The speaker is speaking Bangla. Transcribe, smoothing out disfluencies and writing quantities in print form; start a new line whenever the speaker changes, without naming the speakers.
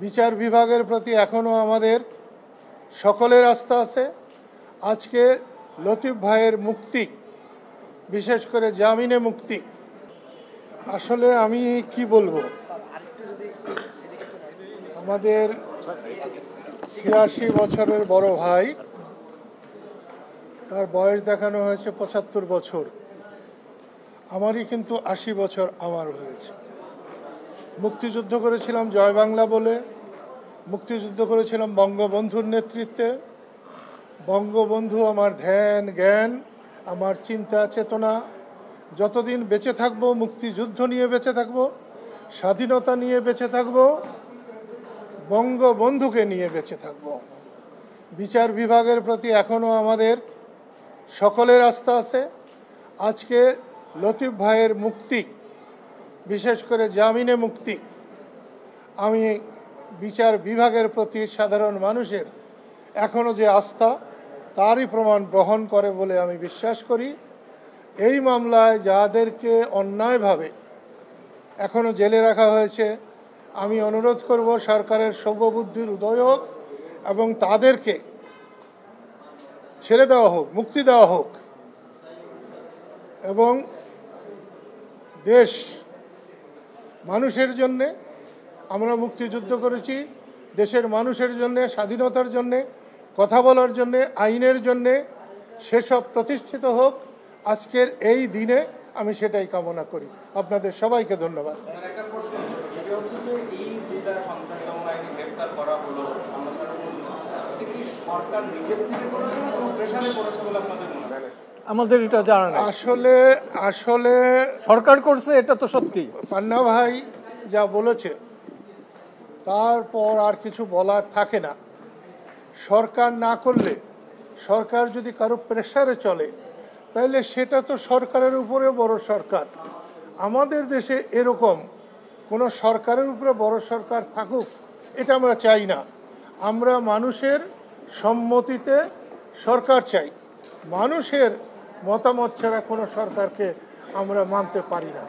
বিচার বিভাগের প্রতি এখনো আমাদের সকলের আস্থা আছে। আজকে লতিফ ভাইয়ের মুক্তি, বিশেষ করে জামিনে মুক্তি, আসলে আমি কি বলবো, আমাদের ৮৬ বছরের বড় ভাই, তার বয়স দেখানো হয়েছে ৭৫ বছর, আমারই কিন্তু ৮০ বছর আমার হয়েছে। মুক্তিযুদ্ধ করেছিলাম জয় বাংলা বলে, মুক্তিযুদ্ধ করেছিলাম বঙ্গবন্ধুর নেতৃত্বে। বঙ্গবন্ধু আমার ধ্যান জ্ঞান, আমার চিন্তা চেতনা। যতদিন বেঁচে থাকব মুক্তিযুদ্ধ নিয়ে বেঁচে থাকব, স্বাধীনতা নিয়ে বেঁচে থাকব, বঙ্গবন্ধুকে নিয়ে বেঁচে থাকব। বিচার বিভাগের প্রতি এখনো আমাদের সকলের আস্থা আছে। আজকে লতিফ ভাইয়ের মুক্তি, বিশেষ করে জামিনে মুক্তি, আমি বিচার বিভাগের প্রতি সাধারণ মানুষের এখনো যে আস্থা, তারই প্রমাণ বহন করে বলে আমি বিশ্বাস করি। এই মামলায় যাদেরকে অন্যায়ভাবে এখনো জেলে রাখা হয়েছে, আমি অনুরোধ করব সরকারের শুভবুদ্ধির উদয় হোক এবং তাদেরকে ছেড়ে দেওয়া হোক, মুক্তি দেওয়া হোক। এবং দেশ মানুষের জন্যে, আমরা মুক্তিযুদ্ধ করেছি দেশের মানুষের জন্যে, স্বাধীনতার জন্যে, কথা বলার জন্যে, আইনের জন্যে, সেসব প্রতিষ্ঠিত হোক। আজকের এই দিনে আমি সেটাই কামনা করি। আপনাদের সবাইকে ধন্যবাদ।
আমাদের এটা জানা নেই।
আসলে
সরকার করছে, এটা তো সত্যি।
পান্না ভাই যা বলেছে তারপর আর কিছু বলার থাকে না। সরকার না করলে, সরকার যদি কারো প্রেসারে চলে, তাহলে সেটা তো সরকারের উপরে বড় সরকার। আমাদের দেশে এরকম কোনো সরকারের উপরে বড় সরকার থাকুক, এটা আমরা চাই না। আমরা মানুষের সম্মতিতে সরকার চাই। মানুষের মতামত ছাড়া কোনো সরকারকে আমরা মানতে পারি না।